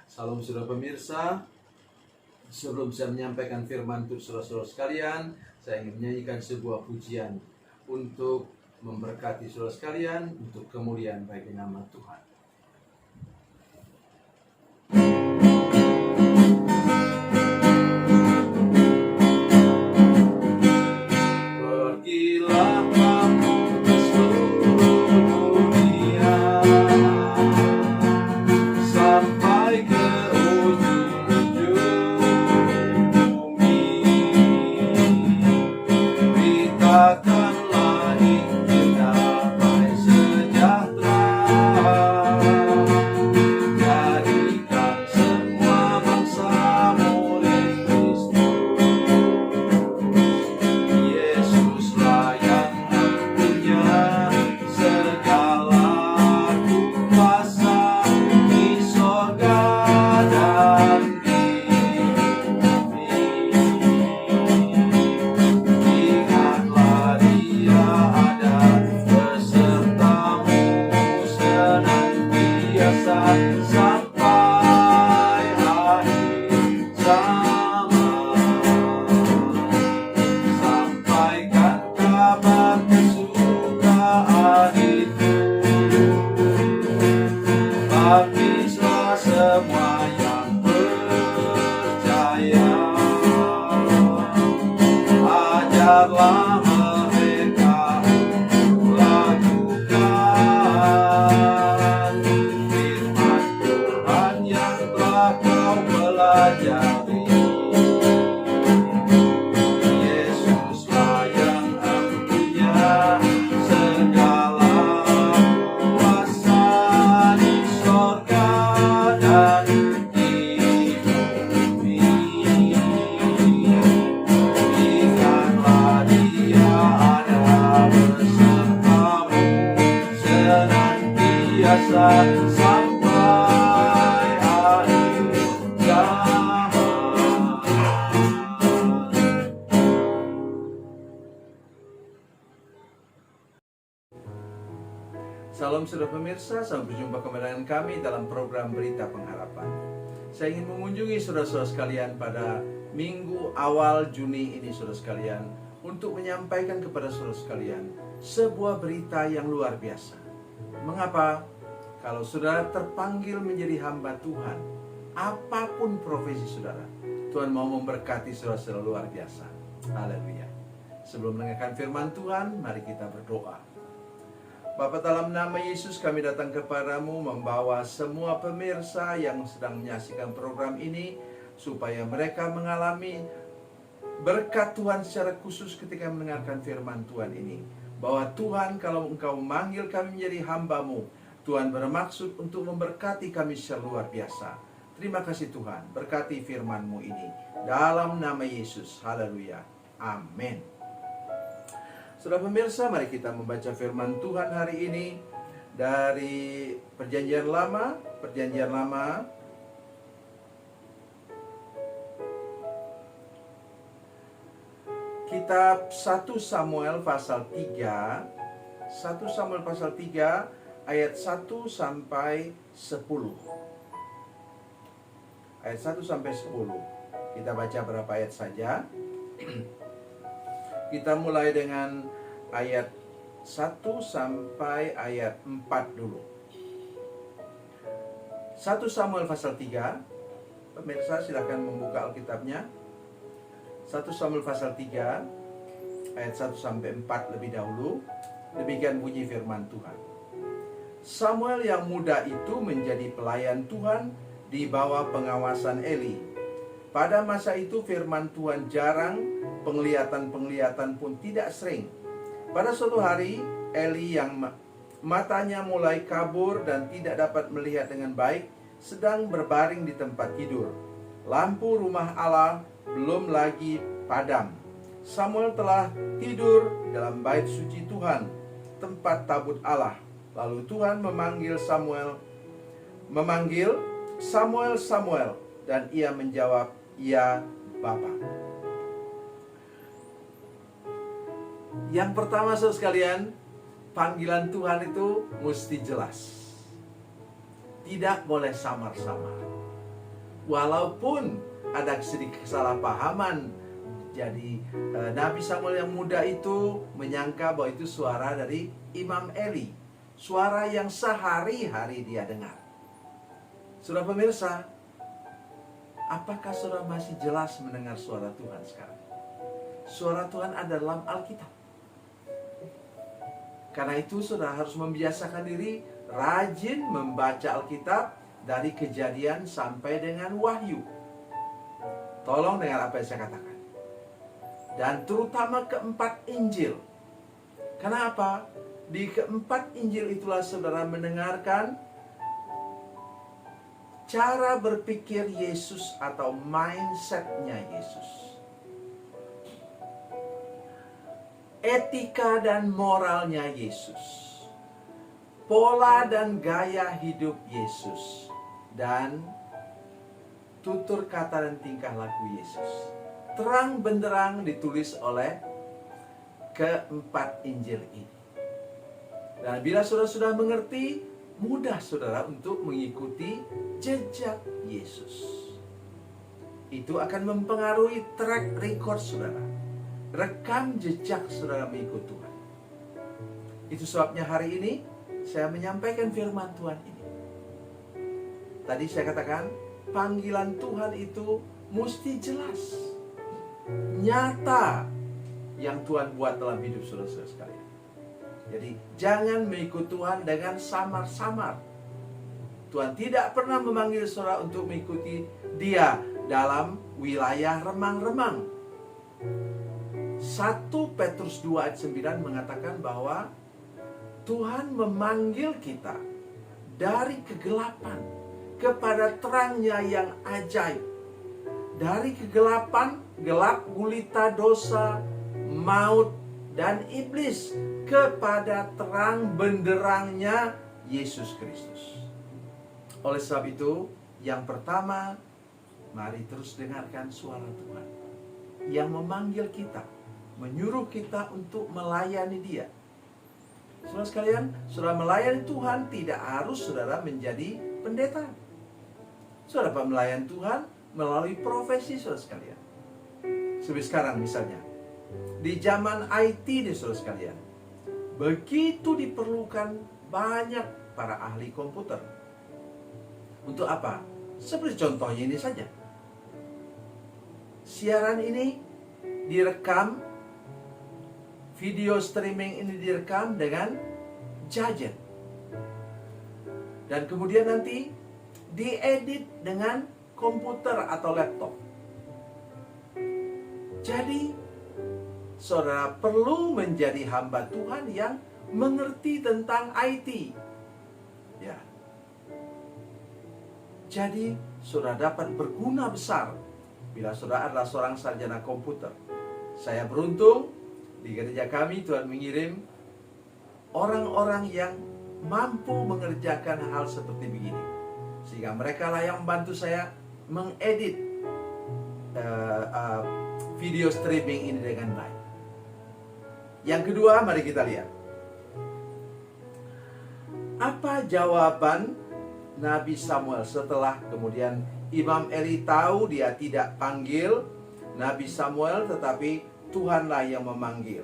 Salam saudara pemirsa. Sebelum saya menyampaikan firman untuk saudara-saudara sekalian, saya ingin menyanyikan sebuah pujian untuk memberkati saudara sekalian, untuk kemuliaan bagi nama Tuhan. Pergilah kamu ke seluruh dunia, sampai ke ujung bumi. Beritakanlah Injil damai sejahtera, jadikan semua bangsa murid Kristus. Yesuslah yang punya segala kuasa di sorga dan di bumi. Ingatlah Dia ada besertamu senantiasa sampai akhir zaman. Sampaikan kabar kesukaan itu, baptislah semua yang percaya. Ajarlah mereka untuk lakukan firman Tuhan yang telah kau pelajari. Yesuslah yang punya segala kuasa di sorga dan di bumi. Ingatlah Dia ada besertamu senantiasa sampai akhir zaman. Salam saudara pemirsa, sampai berjumpa kembali dengan kami dalam program Berita Pengharapan. Saya ingin mengunjungi saudara-saudara sekalian pada minggu awal Juni ini, saudara sekalian, untuk menyampaikan kepada saudara sekalian sebuah berita yang luar biasa. Mengapa? Kalau saudara terpanggil menjadi hamba Tuhan, apapun profesi saudara, Tuhan mau memberkati saudara-saudara luar biasa. Haleluya. Sebelum mendengarkan firman Tuhan, mari kita berdoa. Bapa, dalam nama Yesus kami datang kepadamu membawa semua pemirsa yang sedang menyaksikan program ini, supaya mereka mengalami berkat Tuhan secara khusus ketika mendengarkan firman Tuhan ini. Bahwa Tuhan, kalau Engkau memanggil kami menjadi hamba-Mu, Tuhan bermaksud untuk memberkati kami secara luar biasa. Terima kasih Tuhan, berkati firman-Mu ini. Dalam nama Yesus, haleluya, amin. Saudara pemirsa, mari kita membaca firman Tuhan hari ini dari Perjanjian Lama, kitab 1 Samuel pasal 3, ayat 1 sampai 10. Ayat 1 sampai 10. Kita baca berapa ayat saja. Kita mulai dengan ayat 1 sampai ayat 4 dulu. 1 Samuel pasal 3. Pemirsa silakan membuka Alkitabnya. 1 Samuel pasal 3 ayat 1 sampai 4 lebih dahulu. Demikian bunyi firman Tuhan. Samuel yang muda itu menjadi pelayan Tuhan di bawah pengawasan Eli. Pada masa itu firman Tuhan jarang, penglihatan pun tidak sering. Pada suatu hari, Eli yang matanya mulai kabur dan tidak dapat melihat dengan baik, sedang berbaring di tempat tidur. Lampu rumah Allah belum lagi padam. Samuel telah tidur dalam bait suci Tuhan, tempat tabut Allah. Lalu Tuhan memanggil Samuel, Samuel, Samuel, dan ia menjawab, "Ya, Bapa." Yang pertama saudara sekalian, panggilan Tuhan itu mesti jelas. Tidak boleh samar-samar. Walaupun ada sedikit kesalahpahaman, jadi Nabi Samuel yang muda itu menyangka bahwa itu suara dari Imam Eli, suara yang sehari-hari dia dengar. Saudara pemirsa, apakah saudara masih jelas mendengar suara Tuhan sekarang? Suara Tuhan ada dalam Alkitab. Karena itu saudara harus membiasakan diri rajin membaca Alkitab dari Kejadian sampai dengan Wahyu. Tolong dengar apa yang saya katakan. Dan terutama keempat Injil. Kenapa? Di keempat Injil itulah saudara mendengarkan cara berpikir Yesus atau mindsetnya Yesus. Etika dan moralnya Yesus. Pola dan gaya hidup Yesus. Dan tutur kata dan tingkah laku Yesus. Terang benderang ditulis oleh keempat Injil ini. Dan bila saudara sudah mengerti, mudah saudara untuk mengikuti jejak Yesus. Itu akan mempengaruhi track record saudara. Rekam jejak saudara mengikut Tuhan. Itu sebabnya hari ini saya menyampaikan firman Tuhan ini. Tadi saya katakan, panggilan Tuhan itu mesti jelas, nyata, yang Tuhan buat dalam hidup saudara-saudara sekalian. Jadi jangan mengikut Tuhan dengan samar-samar. Tuhan tidak pernah memanggil saudara untuk mengikuti Dia dalam wilayah remang-remang. 1 Petrus 2 ayat 9 mengatakan bahwa Tuhan memanggil kita dari kegelapan kepada terangnya yang ajaib. Dari kegelapan, gelap gulita dosa, maut, dan iblis, kepada terang benderangnya Yesus Kristus. Oleh sebab itu, yang pertama, mari terus dengarkan suara Tuhan yang memanggil kita, menyuruh kita untuk melayani Dia. Saudara sekalian, saudara melayani Tuhan tidak harus saudara menjadi pendeta. Saudara melayani Tuhan melalui profesi saudara sekalian. Seperti sekarang misalnya, di zaman IT nih saudara sekalian, begitu diperlukan banyak para ahli komputer. Untuk apa? Seperti contohnya ini saja. Siaran ini direkam, video streaming ini direkam dengan gadget. Dan kemudian nanti diedit dengan komputer atau laptop. Jadi, saudara perlu menjadi hamba Tuhan yang mengerti tentang IT. Ya. Jadi, saudara dapat berguna besar bila saudara adalah seorang sarjana komputer. Saya beruntung, di gereja kami Tuhan mengirim orang-orang yang mampu mengerjakan hal seperti begini. Sehingga mereka lah yang membantu saya mengedit video streaming ini dengan baik. Yang kedua, mari kita lihat. Apa jawaban Nabi Samuel setelah kemudian Imam Eli tahu dia tidak panggil Nabi Samuel, tetapi Tuhanlah yang memanggil.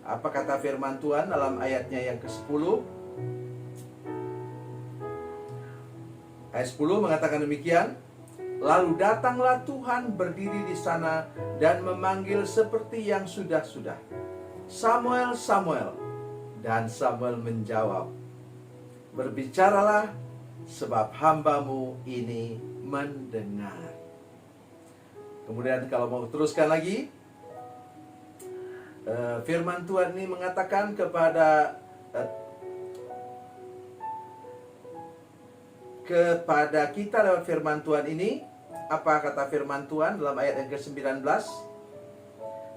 Apa kata firman Tuhan dalam ayatnya yang ke-10? Ayat 10 mengatakan demikian. Lalu datanglah Tuhan berdiri di sana dan memanggil seperti yang sudah-sudah. Samuel, Samuel. Dan Samuel menjawab, berbicaralah sebab hambamu ini mendengar. Kemudian kalau mau teruskan lagi, firman Tuhan ini mengatakan kepada kita lewat firman Tuhan ini. Apa kata firman Tuhan dalam ayat yang ke-19?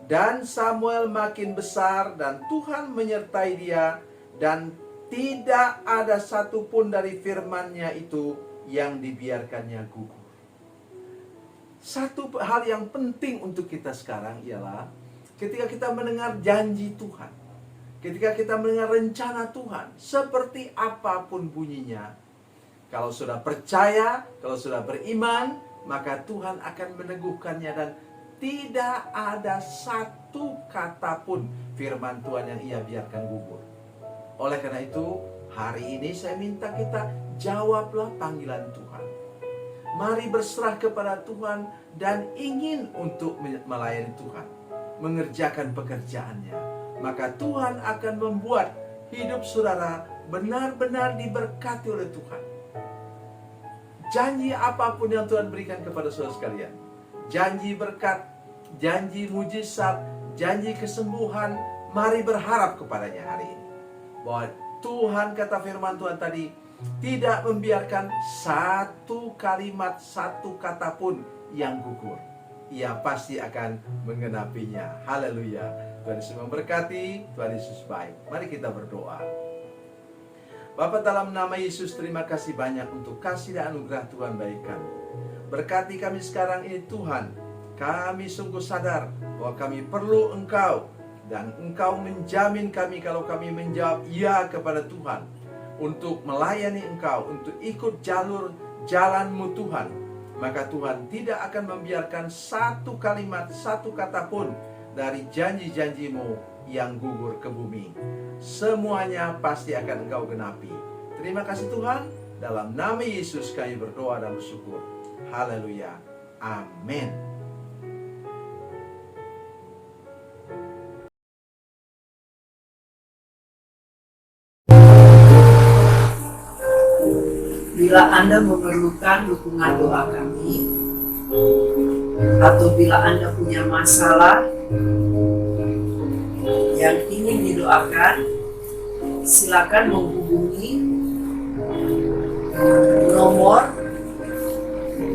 Dan Samuel makin besar dan Tuhan menyertai dia, dan tidak ada satupun dari firman-Nya itu yang dibiarkannya gugur. Satu hal yang penting untuk kita sekarang ialah ketika kita mendengar janji Tuhan, ketika kita mendengar rencana Tuhan, seperti apapun bunyinya, Kalau sudah percaya, kalau sudah beriman, maka Tuhan akan meneguhkannya, dan tidak ada satu kata pun firman Tuhan yang ia biarkan gugur. Oleh karena itu, hari ini saya minta kita jawablah panggilan Tuhan. Mari berserah kepada Tuhan dan ingin untuk melayani Tuhan, mengerjakan pekerjaannya. Maka Tuhan akan membuat hidup saudara benar-benar diberkati oleh Tuhan. Janji apapun yang Tuhan berikan kepada saudara sekalian, janji berkat, janji mujizat, janji kesembuhan, mari berharap kepadanya hari ini. Bahwa Tuhan, kata firman Tuhan tadi, tidak membiarkan satu kalimat, satu kata pun yang gugur. Ia pasti akan menggenapinya. Haleluya. Tuhan Yesus memberkati, Tuhan Yesus baik. Mari kita berdoa. Bapa, dalam nama Yesus, terima kasih banyak untuk kasih dan anugerah Tuhan bagi kami. Berkati kami sekarang ini Tuhan. Kami sungguh sadar bahwa kami perlu Engkau, dan Engkau menjamin kami kalau kami menjawab iya kepada Tuhan, untuk melayani Engkau, untuk ikut jalan-Mu Tuhan. Maka Tuhan tidak akan membiarkan satu kalimat, satu kata pun dari janji-janji-Mu yang gugur ke bumi. Semuanya pasti akan Engkau genapi. Terima kasih Tuhan. Dalam nama Yesus kami berdoa dan bersyukur. Haleluya. Amin. Bila Anda memerlukan dukungan doa kami, atau bila Anda punya masalah yang ingin didoakan, silakan menghubungi nomor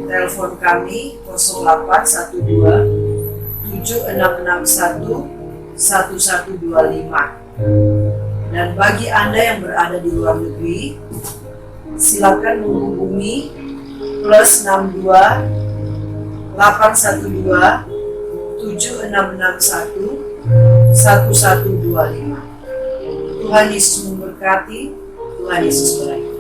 telepon kami 0812 7661 1125. Dan bagi Anda yang berada di luar negeri, silakan menghubungi +62 812 7661 1125. Tuhan Yesus memberkati, Tuhan Yesus berkati.